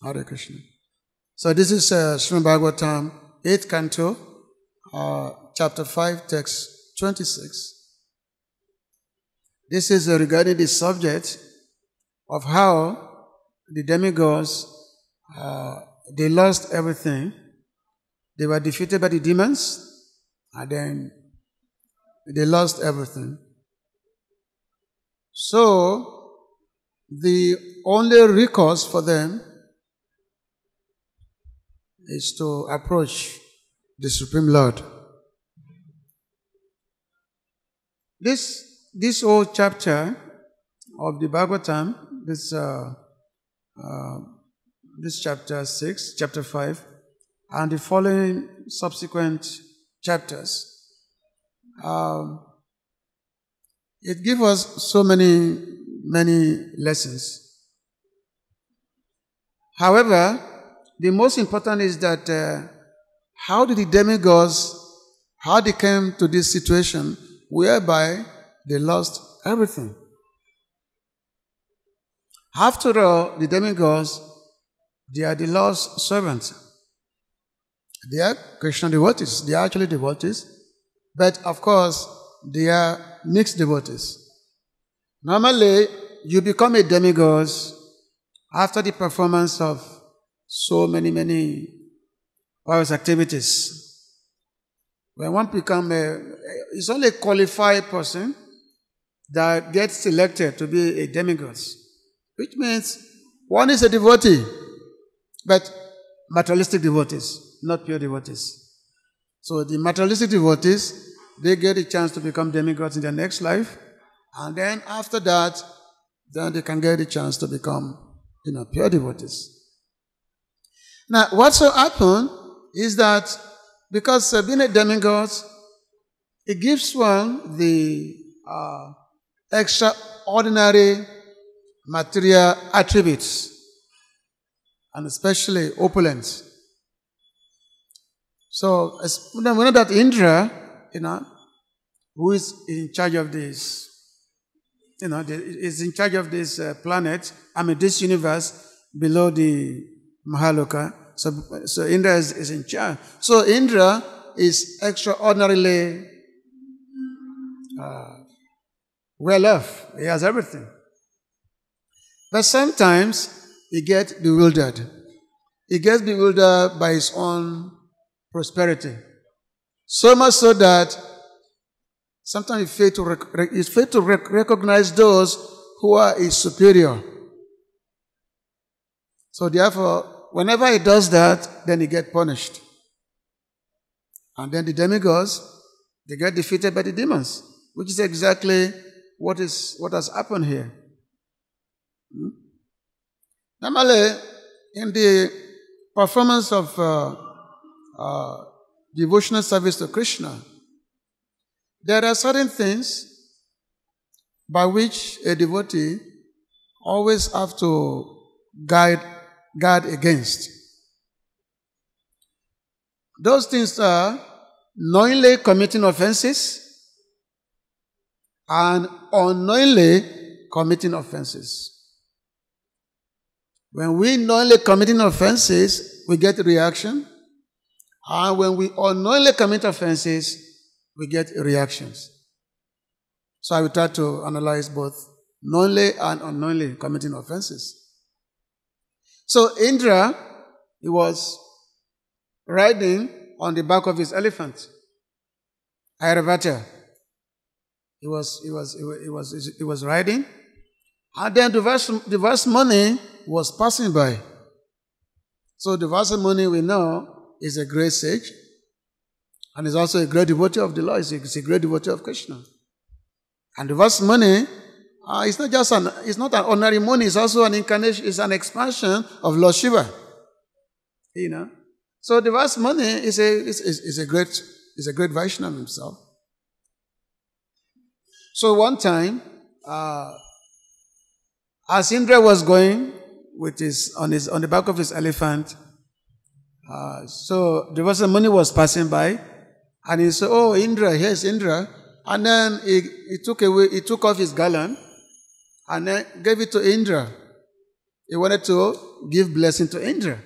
Hare Krishna. So this is Srimad Bhagavatam, 8th canto, chapter 5, text 26. This is regarding the subject of how the demigods, they lost everything. They were defeated by the demons, and then they lost everything. So, the only recourse for them is to approach the Supreme Lord. This whole chapter of the Bhagavatam, this chapter 6, chapter 5, and the following subsequent chapters, it gives us so many lessons. However, the most important is that how did the demigods, how they came to this situation whereby they lost everything. After all, the demigods, they are the lost servants. They are Krishna devotees. They are actually devotees. But of course, they are mixed devotees. Normally, you become a demigod after the performance of so many pious activities. When one becomes it's only a qualified person that gets selected to be a demigod, which means one is a devotee, but materialistic devotees, not pure devotees. So the materialistic devotees, they get a chance to become demigods in their next life, and then after that, then they can get a chance to become, pure devotees. Now, what so happened is that because being a demigod, it gives one the extraordinary material attributes, and especially opulence. So, we know that Indra, who is in charge of this, is in charge of this planet, this universe below the Mahaloka. So Indra is in charge. So Indra is extraordinarily well off. He has everything. But sometimes he gets bewildered. He gets bewildered by his own prosperity. So much so that sometimes he fails to recognize those who are his superior. So therefore, whenever he does that, then he gets punished. And then the demigods, they get defeated by the demons, which is exactly what has happened here. Normally, in the performance of devotional service to Krishna, there are certain things by which a devotee always have to guard against. Those things are knowingly committing offenses and unknowingly committing offenses. When we knowingly committing offenses, we get a reaction. And when we unknowingly commit offenses, we get reactions. So I will try to analyze both knowingly and unknowingly committing offenses. So Indra, he was riding on the back of his elephant, Airavata. He was riding, and then the vast money was passing by. So the vast money, we know, is a great sage, and is also a great devotee of the Lord. He's a great devotee of Krishna. And the vast money, it's not an ordinary money. It's also an incarnation. It's an expansion of Lord Shiva. So the vast money is a great Vaishnava himself. So one time, as Indra was going on the back of his elephant, so the vast money was passing by, and he said, "Oh, Indra, here's Indra." And then he took off his garland and then gave it to Indra. He wanted to, to give blessing to Indra.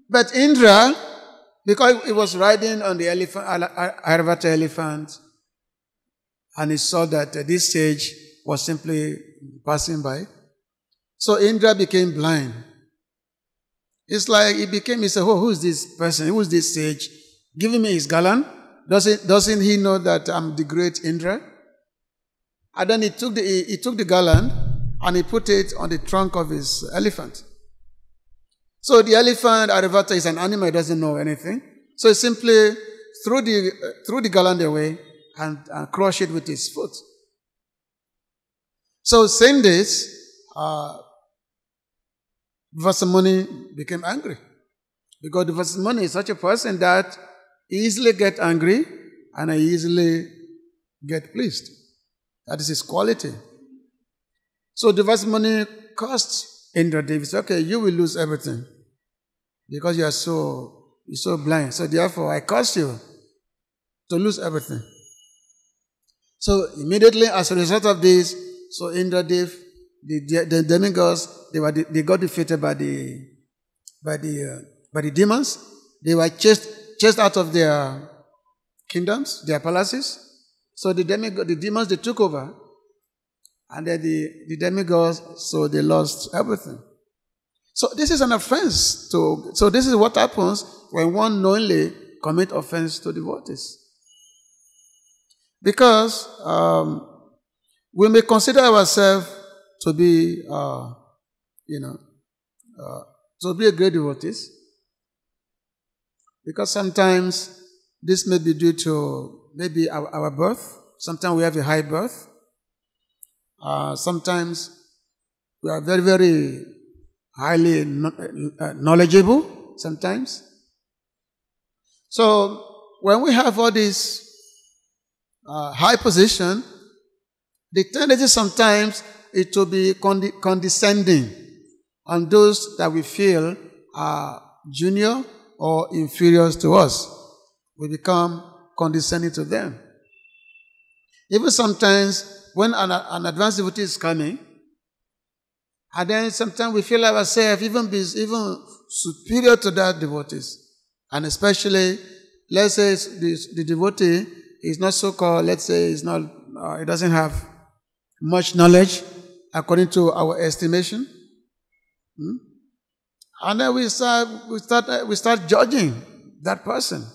But Indra, because he was riding on the elephant, Airavata elephant, and he saw that this sage was simply passing by, so Indra became blind. It's like he said, oh, who's this person? Who's this sage? Giving me his garland. Doesn't he know that I'm the great Indra? And then he took the garland and he put it on the trunk of his elephant. So the elephant, Airavata, is an animal, he doesn't know anything. So he simply threw the garland away and crushed it with his foot. So saying this, Vasamuni became angry. Because the Vasamuni is such a person that he easily gets angry and he easily gets pleased. That is his quality. So the Vasamuni cursed Indra. He said, okay, you will lose everything because you're so blind. So therefore, I curse you to lose everything. So immediately, as a result of this, so Indradev, the demigods, they got defeated by the demons. They were chased out of their kingdoms, their palaces. So the demons, they took over. And then the demigods, so they lost everything. So this is an offense so this is what happens when one knowingly commits offense to devotees. Because we may consider ourselves to be, to be a great devotees. Because sometimes this may be due to maybe our birth. Sometimes we have a high birth. Sometimes we are very, very highly knowledgeable sometimes. So when we have all this high position, the tendency sometimes is to be condescending on those that we feel are junior or inferior to us. We become condescending to them. Even sometimes when an advanced devotee is coming, and then sometimes we feel ourselves even superior to that devotees. And especially, let's say the devotee is not so-called, let's say it doesn't have much knowledge according to our estimation. And then we start judging that person.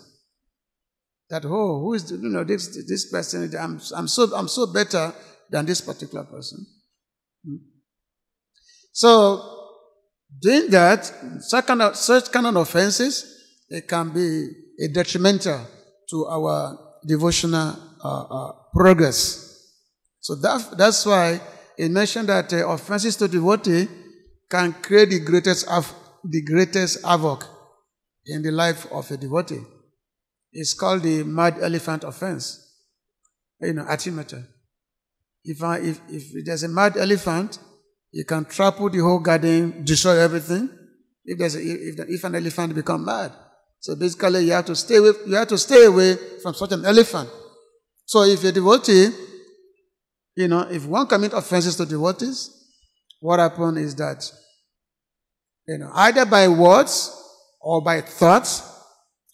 That, oh, who is this person? I'm so better than this particular person. So doing that, such kind of offenses, it can be a detrimental to our devotional progress. So that's why it mentioned that offenses to devotee can create the greatest havoc in the life of a devotee. It's called the mad elephant offense. Atimata. If there's a mad elephant, you can trample the whole garden, destroy everything. If an elephant becomes mad, so basically you have to stay away from such an elephant. So if you're a devotee, if one commits offenses to devotees, what happens is that either by words or by thoughts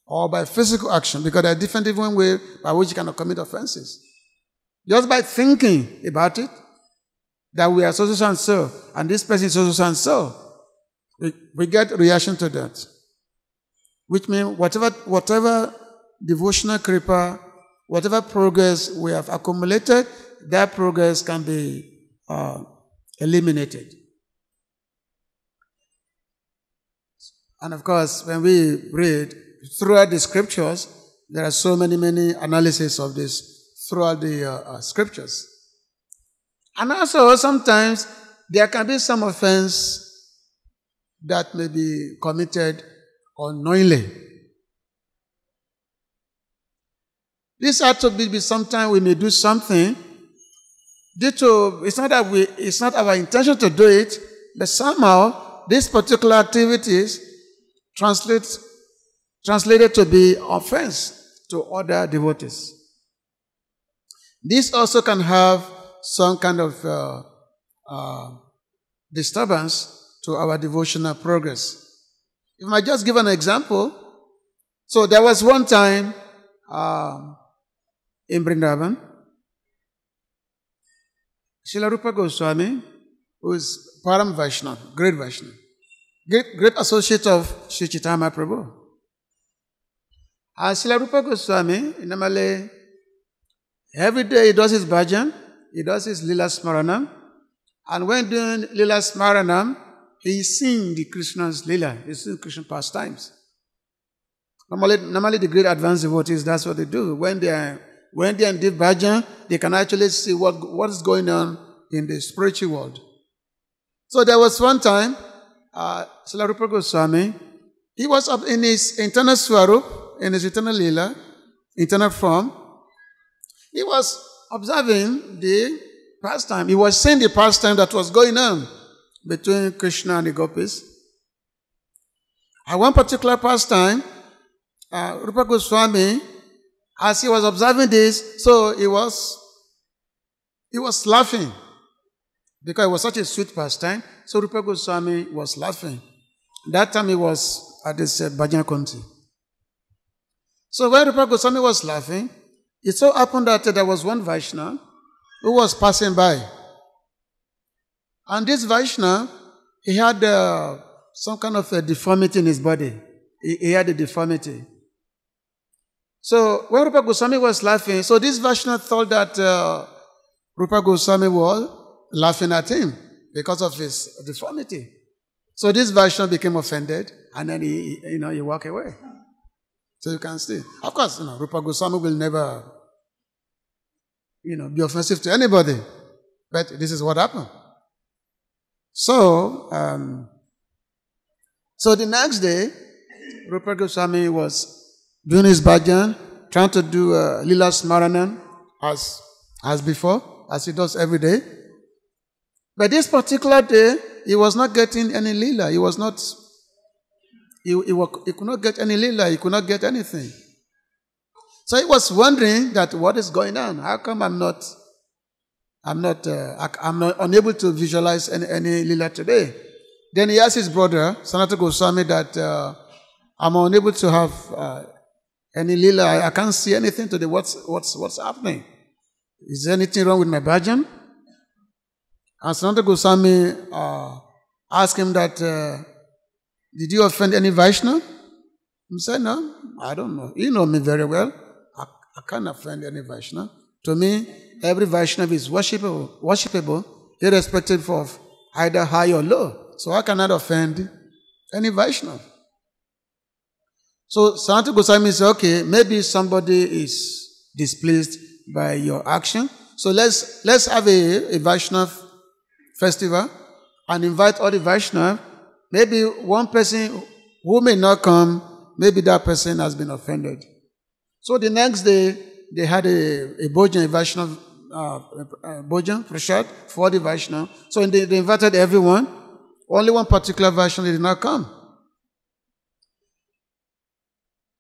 or by physical action, because there are different ways by which you can commit offenses. Just by thinking about it, that we are so and so, and this person is so and so, we get reaction to that. Which means whatever devotional kripa, whatever progress we have accumulated, that progress can be eliminated. And of course, when we read throughout the scriptures, there are so many analyses of this throughout the scriptures. And also, sometimes there can be some offense that may be committed unknowingly. This has to be sometimes we may do something due to, it's not our intention to do it, but somehow these particular activities translated to be offense to other devotees. This also can have some kind of disturbance to our devotional progress. If I just give an example, so there was one time in Vrindavan, Srila Rupa Goswami, who is Param Vaishnava, great Vaishnava, great associate of Sri Chaitanya Prabhu. Srila Rupa Goswami, normally, every day he does his bhajan, he does his Lila Smaranam, and when doing Lila Smaranam, he sings the Krishna's Lila, he sings Krishna pastimes. Normally the great advanced devotees, that's what they do. When they are in deep bhajan, they can actually see what is going on in the spiritual world. So there was one time, Srila Rupa Goswami, he was up in his internal swarup, in his internal lila, internal form. He was observing the pastime. He was seeing the pastime that was going on between Krishna and the gopis. At one particular pastime, Rupa Goswami, as he was observing this, so he was laughing because it was such a sweet pastime. So Rupa Goswami was laughing. That time he was at this Bhajan Kunti. So when Rupa Goswami was laughing, it so happened that there was one Vaishnava who was passing by. And this Vaishnava, he had some kind of a deformity in his body. He had a deformity. So when Rupa Goswami was laughing, so this Vaishnava thought that Rupa Goswami was laughing at him because of his deformity. So this Vaishnava became offended, and then he walked away. So you can see. Of course, Rupa Goswami will never, be offensive to anybody. But this is what happened. So, the next day, Rupa Goswami was doing his bhajan, trying to do Lila Smaranam as before, as he does every day. But this particular day, he was not getting any Lila. He was not, he could not get any Lila. He could not get anything. So he was wondering that what is going on? How come I'm not unable to visualize any Lila today? Then he asked his brother, Sanatana Goswami, that I'm unable to have any Lila. I can't see anything today. What's happening? Is there anything wrong with my bhajan? And Sanatana Goswami asked him that, did you offend any Vaishnava? He said, no, I don't know. You know me very well. I can't offend any Vaishnava. To me, every Vaishnava is worshipable, irrespective of either high or low. So I cannot offend any Vaishnava. So Sanatana Goswami said, okay, maybe somebody is displeased by your action. So let's have a Vaishnava festival and invite all the Vaishnava. Maybe one person who may not come, maybe that person has been offended. So the next day, they had a Bhojan, a Vaishnava Bhojan, Prashad, for the Vaishnava. So they invited everyone. Only one particular Vaishnava did not come.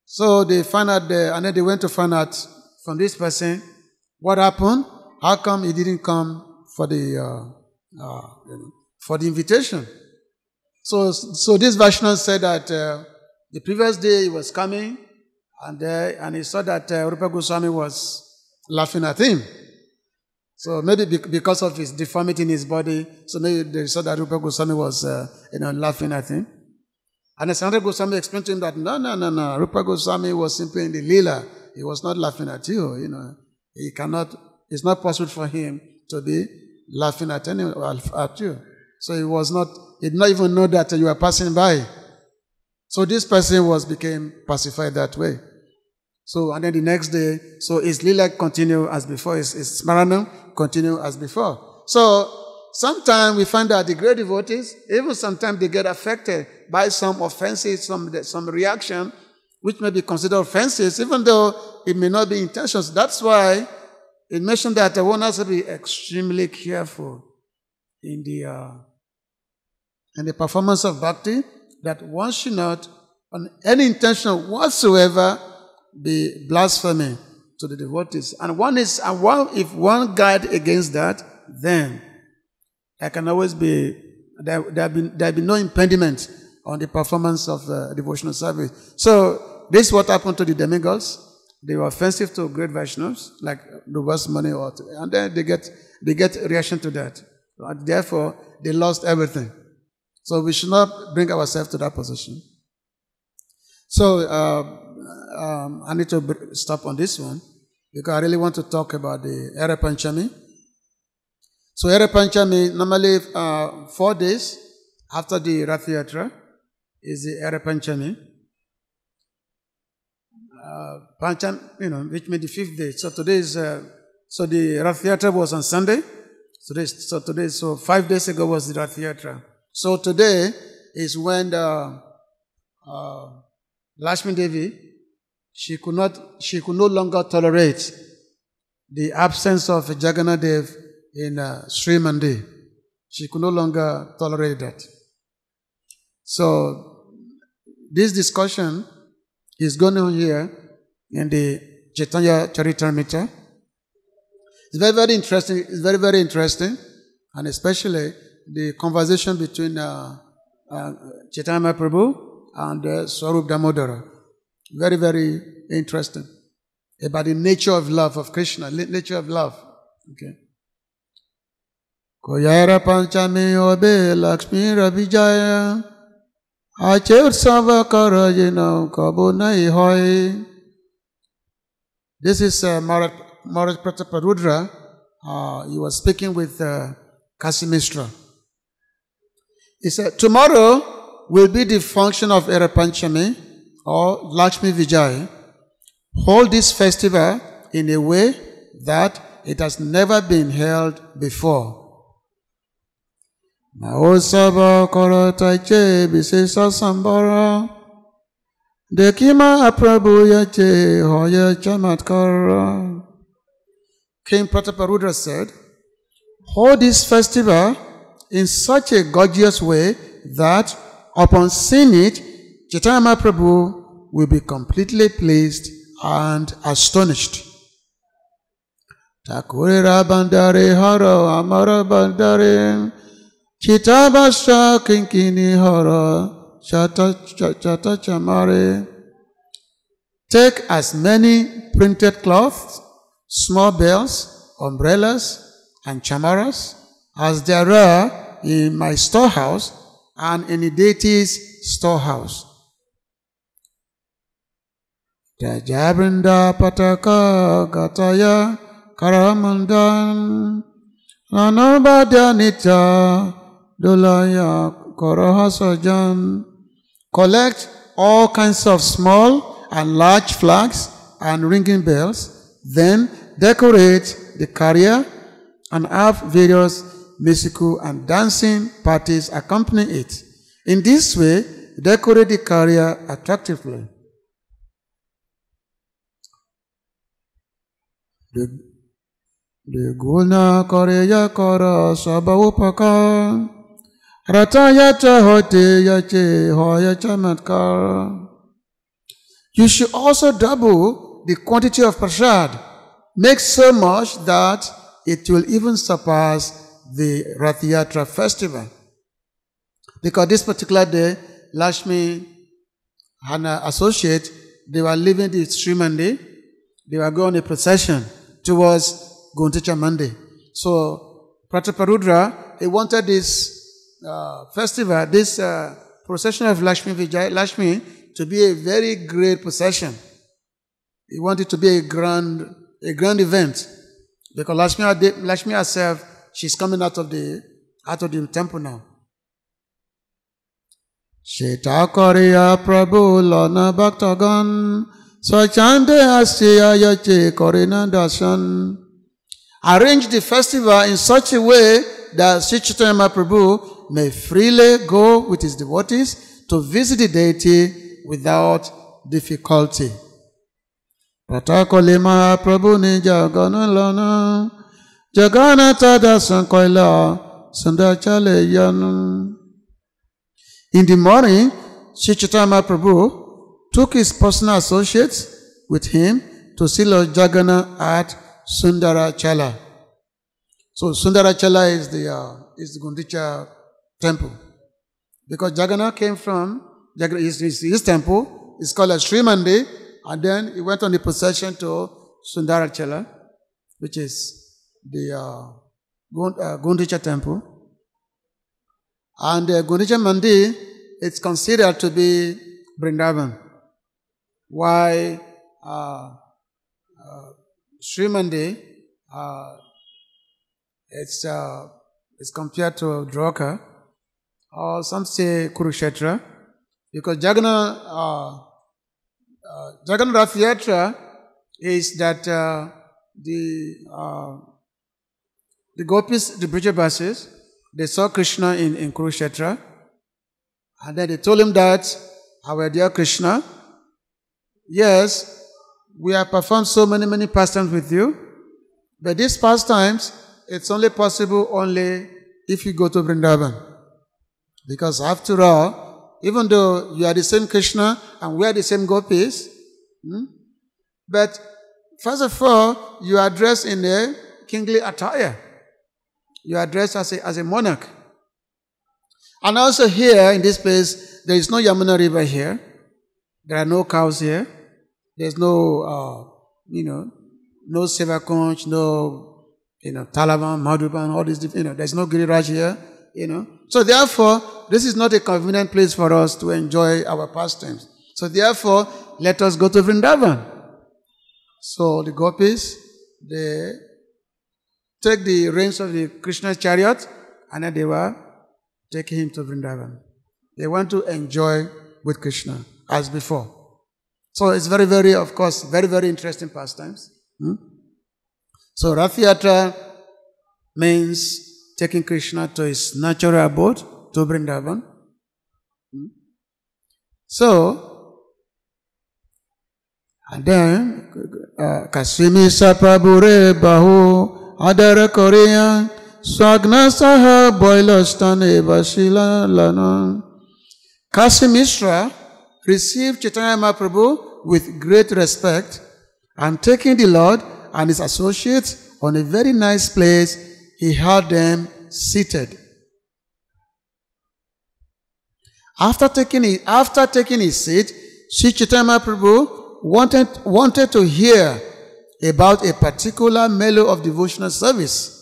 So they found out, and then they went to find out from this person what happened. How come he didn't come for the invitation? So this Vaishnava said that the previous day he was coming, and he saw that Rupa Goswami was laughing at him. So maybe because of his deformity in his body, so maybe they saw that Rupa Goswami was laughing at him. And Sanatana Goswami explained to him that no, Rupa Goswami was simply in the Lila. He was not laughing at you. It's not possible for him to be laughing at you. So he did not even know that you were passing by. So this person became pacified that way. So, and then the next day, so his Lila continued as before, his Smaranam continued as before. So, sometimes we find that the great devotees, even sometimes they get affected by some offenses, some reaction, which may be considered offenses, even though it may not be intentional. That's why it mentioned that one has to be extremely careful in the performance of bhakti, that one should not, on any intention whatsoever, be blaspheming to the devotees. If one guard against that, then there can always be there have been no impediment on the performance of devotional service. So this is what happened to the demigods. They were offensive to great Vaishnavas, like the worst money, and then they get reaction to that. And therefore, they lost everything. So we should not bring ourselves to that position. So I need to stop on this one because I really want to talk about the Hare Panchami. So Hare Panchami, normally 4 days after the Rath Yatra is the Hare Panchami. Pancham, which made the 5th day. So today is, so the Rath Yatra was on Sunday. So 5 days ago was the Rath Yatra. So today is when Lakshmi Devi, she could no longer tolerate the absence of Jagannath Dev in Srimad. She could no longer tolerate that. So this discussion is going on here in the Chaitanya Charitamrita. It's very, very interesting. It's very, very interesting, and especially the conversation between Chaitanya Mahaprabhu and Swarup Damodara. Very, very interesting about the nature of love of Krishna, nature of love. Okay. Koyara Panchami Obe Lakshmi Rabijaya Acher Savakara Yena Kabunai Hoi. This is Maharaj Prataparudra. He was speaking with Kasi Mishra. He said, tomorrow will be the function of Hare Panchami or Lakshmi Vijay. Hold this festival in a way that it has never been held before. Naosaba Korotaiche Bisesa Sambara Dekima Prabhu Yache Hoya Chamatkara. King Prataparudra said, hold this festival in such a gorgeous way that upon seeing it, Chaitanya Mahaprabhu will be completely pleased and astonished. Takurira Bandare Hara Amara Bandare Chitabasha Kinkini Hara Chata Chamare. Take as many printed cloths, small bells, umbrellas, and chamaras as there are in my storehouse and in the deity's storehouse. Jajabrinda Pataka Gataya Karamandan Nanabadya Nitya Dolaya Karahasajan. Collect all kinds of small and large flags and ringing bells, then decorate the carrier and have various musical and dancing parties accompany it. In this way, decorate the carrier attractively. The Guna Koreya Kora Sabaupaka Ratayata Hote Yache Hoya Chamatkara. You should also double the quantity of prasad. Make so much that it will even surpass the Rath Yatra festival. Because this particular day, Lakshmi and her associate, they were leaving the Srimad. They were going on a procession towards Gunticha Mandi. So Prataparudra, he wanted this festival, this procession of Lakshmi Vijay, Lakshmi, to be a very great procession. He wanted to be a grand event, because Lakshmi herself, she's coming out of the temple now. Sheta Korea Prabhu Lana Bhaktagan Swachande Asya Yache Korina Dasan. Arrange the festival in such a way that Sri Chaitanya Mahaprabhu may freely go with his devotees to visit the deity without difficulty. Pratakoli Mahaprabhu ni Jagana Lana Jagana Tada Sankoila Sandachale Yan. In the morning, Sri Chaitanya Mahaprabhu took his personal associates with him to see Lord Jagannath at Sundarachala. So Sundarachala is the Gundicha temple. Because Jagannath came from his temple. It's called a Srimad, and then he went on the procession to Sundarachala, which is the Gundicha temple. And Gundicha Mandi is considered to be Vrindavan. Why Srimandi it's compared to Dwarka, or some say Kurukshetra, because Jagannath Rath Yatra is that the gopis, the Brajavasis, they saw Krishna in Kurukshetra, and then they told him that, our dear Krishna, yes, we have performed so many pastimes with you, but these pastimes, it's only possible only if you go to Vrindavan. Because after all, even though you are the same Krishna and we are the same gopis, but first of all, you are dressed in a kingly attire. You are dressed as a monarch. And also here in this place, there is no Yamuna river here. There are no cows here. There's no, no Sevakonch, no, Talavan, Madhuban, all these, there's no Giriraj here, So therefore, this is not a convenient place for us to enjoy our pastimes. So therefore, let us go to Vrindavan. So the gopis, they take the reins of the Krishna's chariot, and then they were taking him to Vrindavan. They want to enjoy with Krishna as before. So it's very, very, of course, very, very interesting pastimes. So Rath Yatra means taking Krishna to his natural abode, to Vrindavan. So, and then, Kasimi Sapabure Bahu Adara Korean Swagna Saha Boilostane Vasila Lana. Kasi Mishra received Chaitanya Mahaprabhu with great respect, and taking the Lord and his associates on a very nice place, he had them seated. After taking his seat, Sri Chaitanya Mahaprabhu wanted to hear about a particular mellow of devotional service.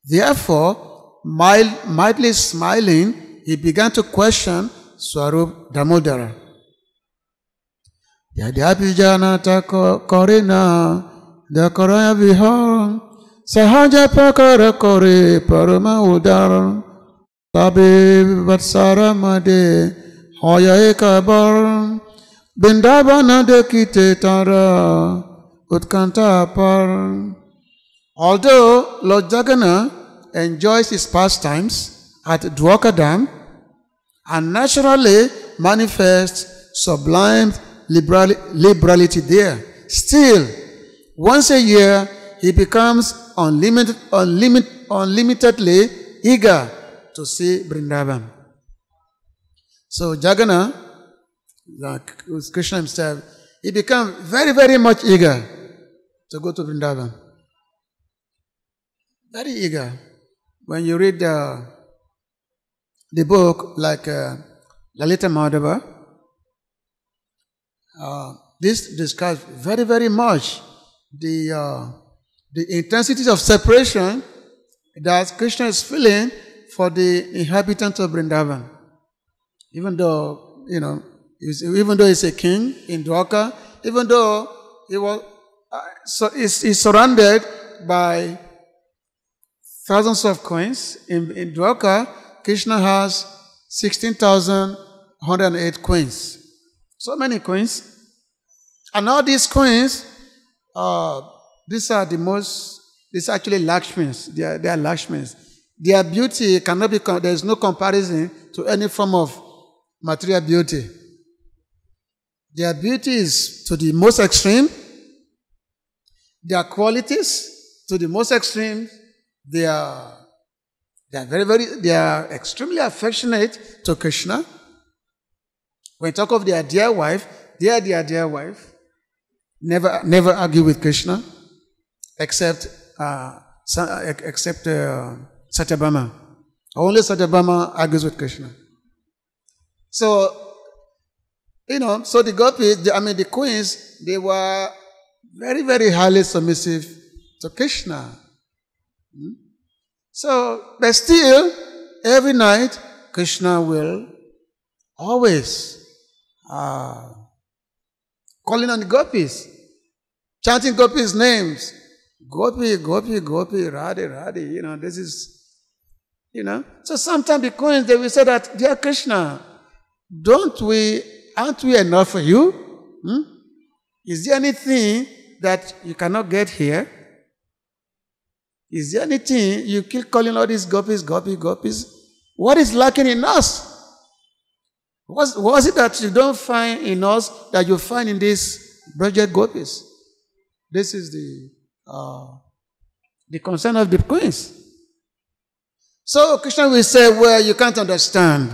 Therefore, mildly smiling, he began to question Swarup Damodara. Yadhyabhijana korena dakaraya vihar sahaja pakara kore parama udar tabe vatsara made hoya ekabar bindavana dekite tara utkanta par. Although Lord Jagannath enjoys his pastimes at Dwarka Dam and naturally manifests sublime liberality there, still, once a year, he becomes unlimitedly eager to see Vrindavan. So Jagannath, like Krishna himself, he becomes very, very much eager to go to Vrindavan. Very eager. When you read the book like Lalita Madhava, this describes very, very much the intensity of separation that Krishna is feeling for the inhabitants of Vrindavan. Even though, even though he's a king in Dwarka, even though he's surrounded by thousands of coins. In Dwarka, Krishna has 16,108 coins. So many coins. And all these coins, these are actually Lakshmis. They are Lakshmis. Their beauty cannot be, there is no comparison to any form of material beauty. Their beauty is to the most extreme. Their qualities to the most extreme. They are extremely affectionate to Krishna. When you talk of their dear wife, they are their dear wife. Never argue with Krishna, except Satyabhama. Only Satyabhama agrees with Krishna. So, so the gopis, the queens, they were very, very highly submissive to Krishna. So, but still, every night, Krishna will always calling on the gopis, chanting gopis' names. Gopi, Gopi, Gopi, Radhe, Radhe, this is, So sometimes the queens, they will say that, dear Krishna, aren't we enough for you? Is there anything that you cannot get here? Is there anything you keep calling all these gopis, gopis? What is lacking in us? What is it that you don't find in us that you find in these Brajat gopis? This is the concern of the queens. So Krishna will say, well, you can't understand.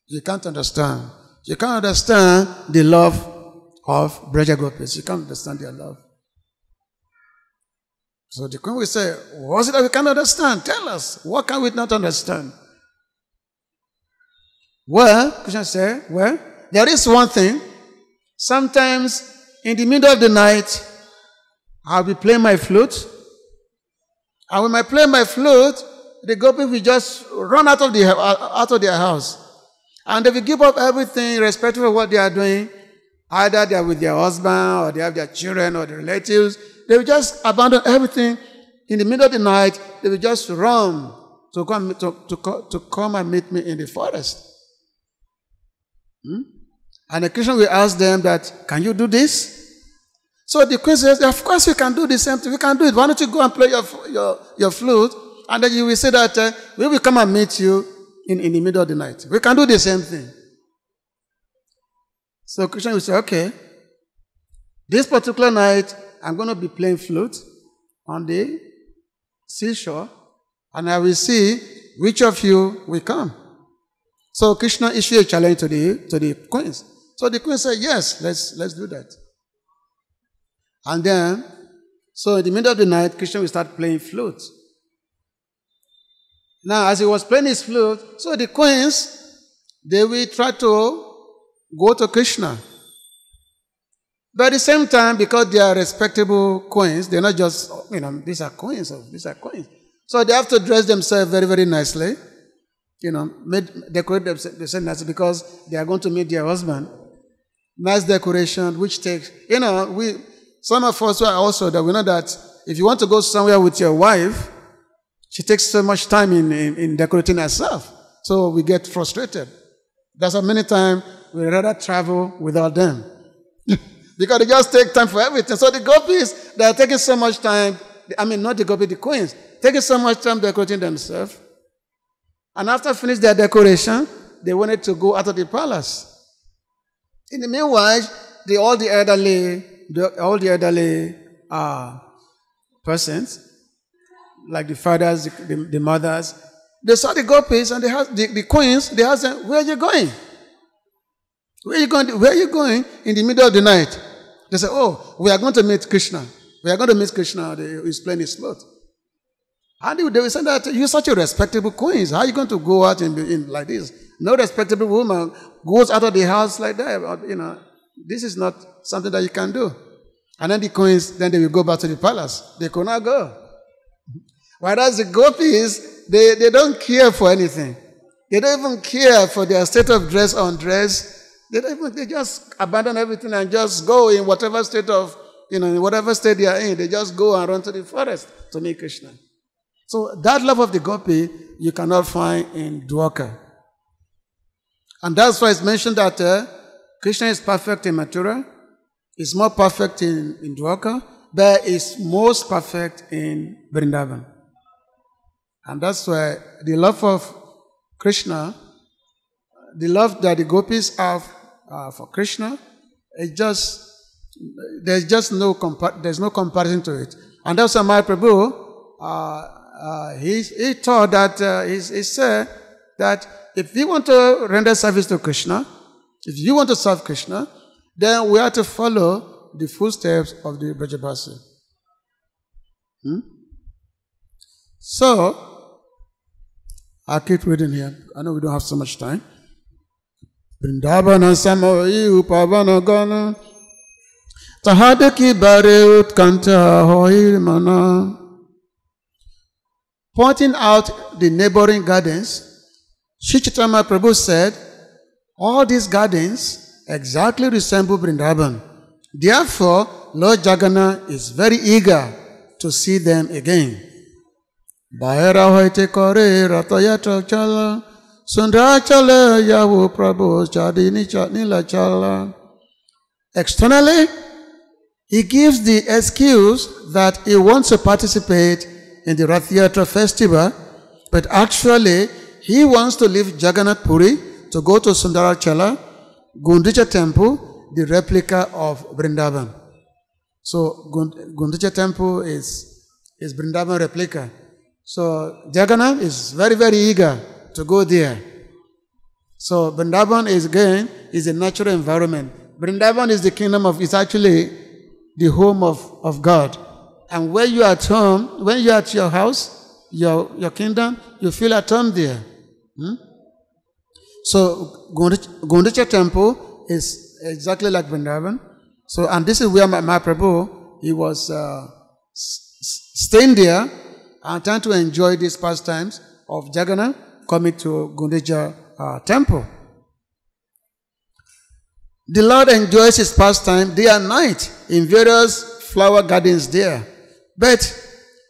You can't understand. You can't understand the love of Brajat gopis. You can't understand their love. So the queen will say, what is it that we can't understand? Tell us. What can we not understand? Well, Krishna said, well, there is one thing. Sometimes in the middle of the night, I'll be playing my flute. And when I play my flute, the gopis will just run out of their house. And they will give up everything irrespective of what they are doing. Either they are with their husband, or they have their children, or their relatives. They will just abandon everything. In the middle of the night, they will just run to come and meet me in the forest. And the Krishna will ask them that, can you do this? So the queen says, of course we can do the same thing. We can do it. Why don't you go and play your flute? And then you will say that we will come and meet you in the middle of the night. We can do the same thing. So Krishna will say, okay, this particular night, I'm going to be playing flute on the seashore, and I will see which of you will come. So Krishna issued a challenge to the queens. So the queen said, yes, let's do that. And then, so in the middle of the night, Krishna will start playing flute. Now, as he was playing his flute, so the queens, they will try to go to Krishna. But at the same time, because they are respectable queens, they're not just, these are queens. So they have to dress themselves very, very nicely. Decorate themselves nicely because they are going to meet their husband. Nice decoration, which takes, some of us are also that we know that if you want to go somewhere with your wife, she takes so much time in decorating herself. So we get frustrated. That's why many times we rather travel without them. Because they just take time for everything. So the gopis, they are taking so much time, not the gopis, the queens, taking so much time decorating themselves. And after finish their decoration, they wanted to go out of the palace. In the meanwhile, all the elderly persons, like the fathers, the mothers, they saw the gopis and the queens. They asked them, where are you going? Where are you going in the middle of the night? They said, oh, we are going to meet Krishna. We are going to meet Krishna. He's playing his flute. And they will say that you're such a respectable queen. How are you going to go out in like this? No respectable woman goes out of the house like that. This is not something that you can do. And then the queens, then they will go back to the palace. They could not go. Whereas the gopis, they don't care for anything. They don't even care for their state of dress or undress. They just abandon everything and just go in whatever state in whatever state they are in. They just go and run to the forest to meet Krishna. So that love of the gopi, you cannot find in Dwarka. And that's why it's mentioned that Krishna is perfect in Mathura, is more perfect in Dwarka, but is most perfect in Vrindavan. And that's why the love of Krishna, the love that the gopis have for Krishna, there's no comparison to it. And that's why Mahaprabhu, he taught that, he said that if you want to render service to Krishna, if you want to serve Krishna, then we have to follow the footsteps of the Brajabasi. So, I'll keep reading here. I know we don't have so much time. Vrindavana samoi upavana gana tahadaki bare utkanta hoir mana. Pointing out the neighboring gardens, Sri Chaitanya Prabhu said, all these gardens exactly resemble Vrindavan. Therefore, Lord Jagannath is very eager to see them again. Bahera hoite kore ratayatra chala sundra chala yahu Prabhu chadini chatnila chala. Externally, he gives the excuse that he wants to participate in the Rath Yatra festival, but actually he wants to leave Jagannath Puri to go to Sundarachala, Gundicha temple, the replica of Vrindavan. So Gundicha temple is Vrindavan replica. So Jagannath is very, very eager to go there. So Vrindavan is a natural environment. Vrindavan is the kingdom of, is actually the home of God. And when you are at home, when you are at your house, your kingdom, you feel at home there. So Gundicha temple is exactly like Vrindavan. So, and this is where Mahaprabhu, he was staying there and trying to enjoy these pastimes of Jagannath coming to Gundicha temple. The Lord enjoys his pastime day and night in various flower gardens there. But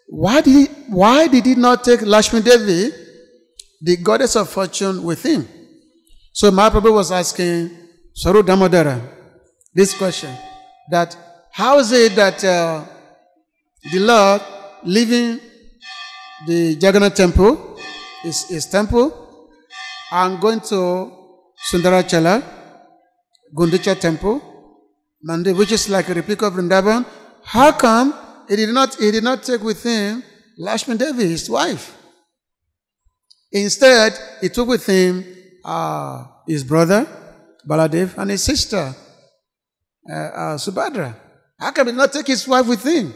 why did he not take Lakshmi Devi, the goddess of fortune, with him? So Mahaprabhu was asking Swarup Damodara this question, that how is it that the Lord leaving the Jagannath temple, his temple, and going to Sundarachala, Gundicha temple, which is like a replica of Vrindavan, how come he did not take with him Lakshmi Devi, his wife? Instead, he took with him his brother, Baladev, and his sister, Subhadra. How come he did not take his wife with him?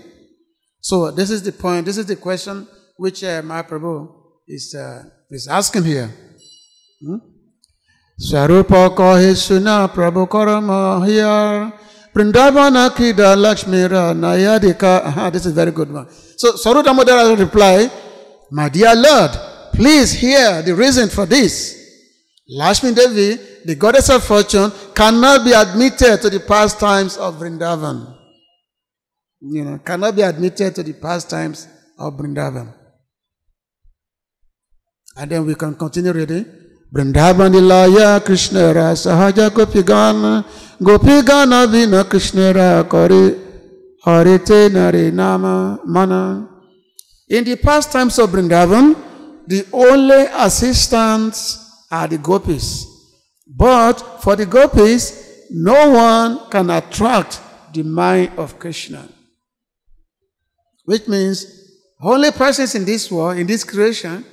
So this is the point, this is the question which Mahaprabhu is asking here. Swarupa kahe suna Prabhu karama here. Vrindavana Krida Lakshmira Nayadika. This is a very good one. So Swarup Damodara reply, my dear Lord, please hear the reason for this. Lakshmi Devi, the goddess of fortune, cannot be admitted to the pastimes of Vrindavan. Cannot be admitted to the pastimes of Vrindavan. And then we can continue reading. Vrindavan Ilaya Krishna Ra Sahaja Gopigana Gopigana Vina Krishna Ra Kari Harite Nare Nama Mana. In the pastimes of Vrindavan, the only assistants are the gopis. But for the gopis, no one can attract the mind of Krishna. Which means, only persons in this world, in this creation,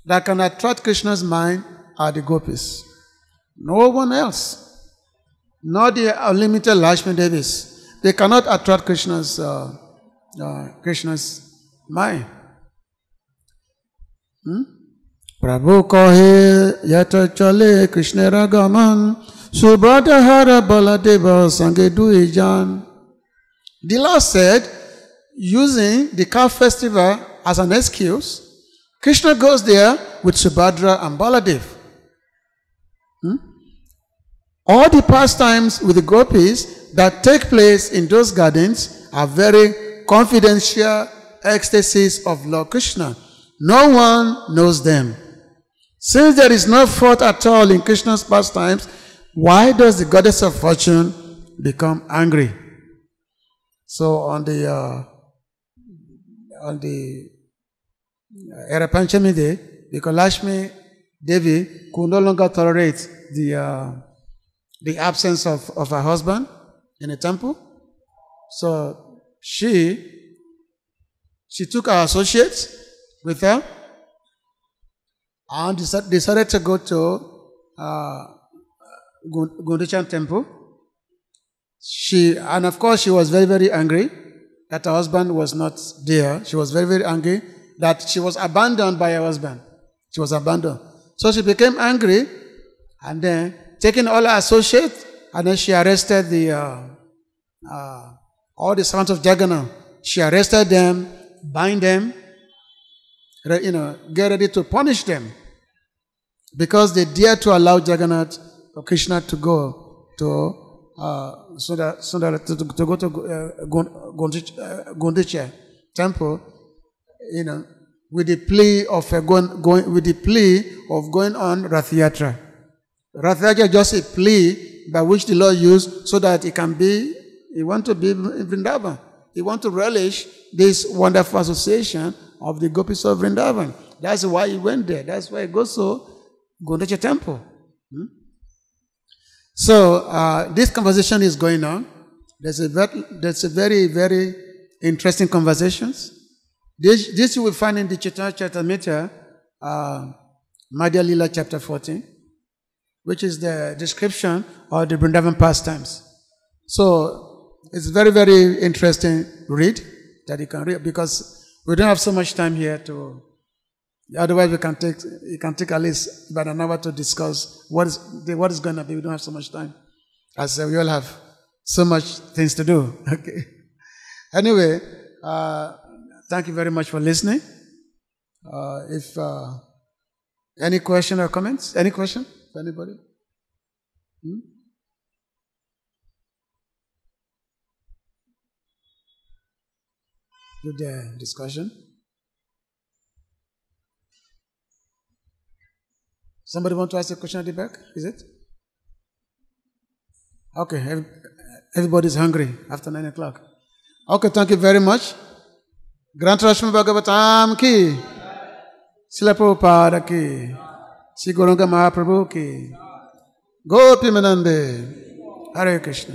that can attract Krishna's mind are the gopis. No one else. Not the unlimited Lakshmi Devis. They cannot attract Krishna's mind. Prabhu kahe yata chale Krishna ragaman subhadra hara baladeva sange duijan. The Lord said, using the cow festival as an excuse, Krishna goes there with Subhadra and Baladev. All the pastimes with the gopis that take place in those gardens are very confidential ecstasies of Lord Krishna. No one knows them. Since there is no fault at all in Krishna's pastimes, why does the goddess of fortune become angry? So on the Hare Panchami day, because Lakshmi Devi could no longer tolerate the absence of her husband in a temple, so she took her associates with her and decided to go to Gundicha temple. And of course she was very, very angry that her husband was not there. She was very, very angry that she was abandoned by her husband. She was abandoned. So she became angry, and then taking all her associates, and then she arrested all the servants of Jagannath. She arrested them, bind them, get ready to punish them, because they dared to allow Jagannath or Krishna to go to to go to Gundicha temple, with the plea of going on Rath Yatra. Rath Yatra is just a plea by which the Lord used so that he want to be in Vrindavan. He want to relish this wonderful association of the gopis of Vrindavan. That's why he went there. That's why he goes to Gundicha temple. So this conversation is going on. There's a very, very interesting conversations. This you will find in the Chaitanya Charitamrita, Madhya Lila chapter 14, which is the description of the Vrindavan pastimes. So it's very, very interesting read that you can read, because we don't have so much time here to. Otherwise, it can take at least about an hour to discuss what is going to be. We don't have so much time, as we all have so much things to do. Okay. Anyway, thank you very much for listening. If any question or comments, any question for anybody? Good discussion. Somebody want to ask a question at the back? Is it? Okay, everybody's hungry after 9 o'clock. Okay, thank you very much. Grant Rashmi Bhagavatam ki, Srila Prabhupada ki, Sri Gauranga Mahaprabhu ki, Gopi Manande, Hare Krishna.